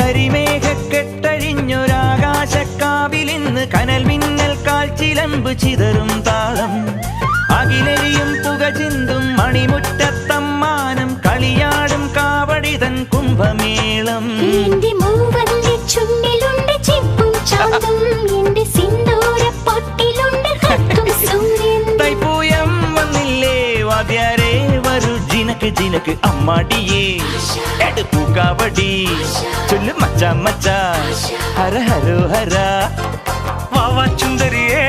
കരിമേഘക്കെട്ടഴിഞ്ഞൊരാകാശക്കാവിലിന്ന് കനൽ മിന്നൽ കാൽച്ചിലമ്പ് ചിതറും താളം അകിലരിയും പുക ചിന്തും മണിമുറ്റത്തമ്മാനം കളിയാടും കാവടിതൻ കുംഭമേളം തൈപ്പൂയം വന്നില്ലേ വാദ്യാരേ വരൂ ജിനക്ക് ജിനക്ക് അമ്മാടിയേ എടുപ്പൂ കാവടി ചൊല്ലു മച്ചാ മച്ചാ ഹര ഹരോ ഹര വാവാ ചുന്ദരിയേ